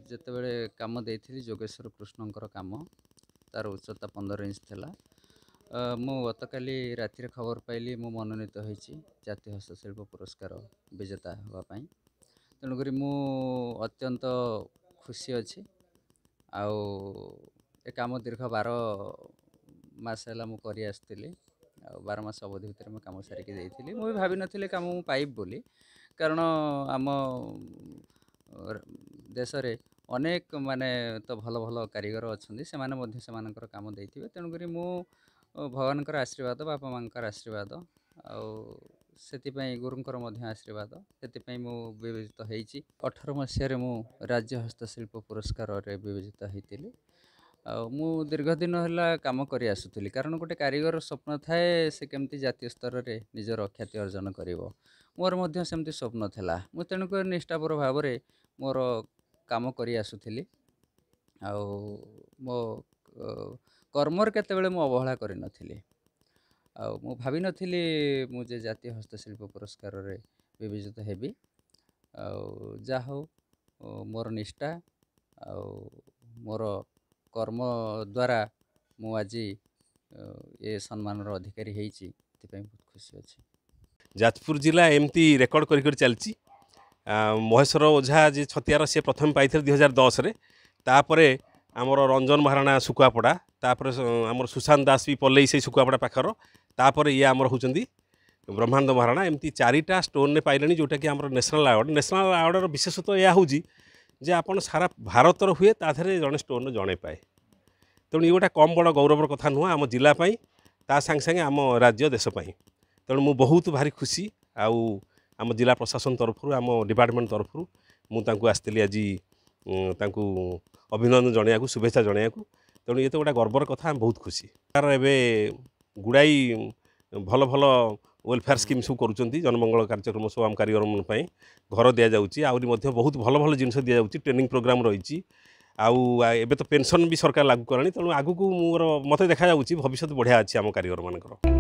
ଯେତେବେଳେ କାମ ଦେଇଥିଲି ଯୋଗେଶ୍ୱର କୃଷ୍ଣଙ୍କର କାମ ତାର ଉଚ୍ଚତା 15 ଇଞ୍ଚ ଥିଲା। ମୁଁ ଗତକାଲି ରାତିରେ ଖବର ପାଇଲି ମୁଁ ମନୋନୀତ ହୋଇଛି ଜାତୀୟ ହସ୍ତଶିଳ୍ପ ପୁରସ୍କାର ବିଜେତା ହେବା ପାଇଁ। ତେଣୁକରି ମୁଁ ଅତ୍ୟନ୍ତ ଖୁସି ଅଛି। ଆଉ ଏ କାମ ଦୀର୍ଘ 12 ମାସ ହେଲା ମୁଁ କରି ଆସିଥିଲି। ଆଉ 12 ମାସ ଅବଧି ଭିତରେ ମୁଁ କାମ ସାରିକି ଦେଇଥିଲି। ମୁଁ ବି ଭାବିନଥିଲି କାମ ମୁଁ ପାଇବି ବୋଲି, କାରଣ ଆମ ଦେଶରେ ଅନେକ ମାନେ ତ ଭଲ ଭଲ କାରିଗର ଅଛନ୍ତି, ସେମାନେ ମଧ୍ୟ ସେମାନଙ୍କର କାମ ଦେଇଥିବେ। ତେଣୁକରି ମୁଁ ଭଗବାନଙ୍କର ଆଶୀର୍ବାଦ, ବାପା ମାଆଙ୍କର ଆଶୀର୍ବାଦ, ଆଉ ସେଥିପାଇଁ ଗୁରୁଙ୍କର ମଧ୍ୟ ଆଶୀର୍ବାଦ, ସେଥିପାଇଁ ମୁଁ ବିବେଚିତ ହେଇଛି। 18 ମସିହାରେ ମୁଁ ରାଜ୍ୟ ହସ୍ତଶିଳ୍ପ ପୁରସ୍କାରରେ ବିବେଚିତ ହେଇଥିଲି। ଆଉ ମୁଁ ଦୀର୍ଘ ଦିନ ହେଲା କାମ କରି ଆସୁଥିଲି, କାରଣ ଗୋଟେ କାରିଗର ସ୍ୱପ୍ନ ଥାଏ ସେ କେମିତି ଜାତୀୟ ସ୍ତରରେ ନିଜର ଖ୍ୟାତି ଅର୍ଜନ କରିବ। ମୋର ମଧ୍ୟ ସେମିତି ସ୍ୱପ୍ନ ଥିଲା। ମୁଁ ତେଣୁକରି ନିଷ୍ଠାପର ଭାବରେ ମୋର କାମ କରି ଆସୁଥିଲି। ଆଉ ମୋ କର୍ମରେ କେତେବେଳେ ମୁଁ ଅବହେଳା କରିନଥିଲି। ଆଉ ମୁଁ ଭାବିନଥିଲି ମୁଁ ଯେ ଜାତୀୟ ହସ୍ତଶିଳ୍ପ ପୁରସ୍କାରରେ ବିବେଚିତ ହେବି। ଆଉ ଯାହା ହଉ ମୋର ନିଷ୍ଠା ଆଉ ମୋର କର୍ମ ଦ୍ୱାରା ମୁଁ ଆଜି ଏ ସମ୍ମାନର ଅଧିକାରୀ ହେଇଛି, ଏଥିପାଇଁ ବହୁତ ଖୁସି ଅଛି। ଯାଜପୁର ଜିଲ୍ଲା ଏମିତି ରେକର୍ଡ କରି ଚାଲିଛି। ମହେଶ୍ୱର ଓଝା ଯେ ଛତିଆର ସେ ପ୍ରଥମେ ପାଇଥିଲେ 2010ରେ। ତାପରେ ଆମର ରଞ୍ଜନ ମହାରଣା ଶୁଖୁଆପଡ଼ା, ତାପରେ ଆମର ସୁଶାନ୍ତ ଦାସ ବି ପଲ୍ଲେଇ ସେଇ ଶୁଖୁଆପଡ଼ା ପାଖର, ତାପରେ ଇଏ ଆମର ହେଉଛନ୍ତି ବ୍ରହ୍ମାନନ୍ଦ ମହାରଣା। ଏମିତି 4ଟା ଷ୍ଟୋନ୍ରେ ପାଇଲେଣି, ଯେଉଁଟାକି ଆମର ନ୍ୟାସନାଲ୍ ଆୱାର୍ଡ଼। ନ୍ୟାସନାଲ୍ ଆୱାର୍ଡ଼ର ବିଶେଷତ୍ୱ ଏହା ହେଉଛି ଯେ ଆପଣ ସାରା ଭାରତର ହୁଏ, ତା ଦେହରେ ଜଣେ ଷ୍ଟୋନ୍ର ଜଣେ ପାଏ। ତେଣୁ ଇଏ ଗୋଟେ କମ୍ ବଡ଼ ଗୌରବର କଥା ନୁହଁ ଆମ ଜିଲ୍ଲା ପାଇଁ, ତା ସାଙ୍ଗେ ସାଙ୍ଗେ ଆମ ରାଜ୍ୟ ଦେଶ ପାଇଁ। ତେଣୁ ମୁଁ ବହୁତ ଭାରି ଖୁସି। ଆଉ ଆମ ଜିଲ୍ଲା ପ୍ରଶାସନ ତରଫରୁ, ଆମ ଡିପାର୍ଟମେଣ୍ଟ ତରଫରୁ ମୁଁ ତାଙ୍କୁ ଆସିଥିଲି ଆଜି ତାଙ୍କୁ ଅଭିନନ୍ଦନ ଜଣାଇବାକୁ, ଶୁଭେଚ୍ଛା ଜଣାଇବାକୁ। ତେଣୁ ଇଏ ତ ଗୋଟେ ଗର୍ବର କଥା, ଆମେ ବହୁତ ଖୁସି। ସରକାର ଏବେ ଗୁଡ଼ାଇ ଭଲ ଭଲ ୱେଲଫେୟାର ସ୍କିମ୍ ସବୁ କରୁଛନ୍ତି, ଜନମଙ୍ଗଳ କାର୍ଯ୍ୟକ୍ରମ ସବୁ ଆମ କାରିଗରମାନଙ୍କ ପାଇଁ। ଘର ଦିଆଯାଉଛି, ଆହୁରି ମଧ୍ୟ ବହୁତ ଭଲ ଭଲ ଜିନିଷ ଦିଆଯାଉଛି, ଟ୍ରେନିଂ ପ୍ରୋଗ୍ରାମ୍ ରହିଛି। ଆଉ ଏବେ ତ ପେନ୍ସନ୍ ବି ସରକାର ଲାଗୁ କଲାଣି। ତେଣୁ ଆଗକୁ ମୋତେ ଦେଖାଯାଉଛି ଭବିଷ୍ୟତ ବଢ଼ିଆ ଅଛି ଆମ କାରିଗରମାନଙ୍କର।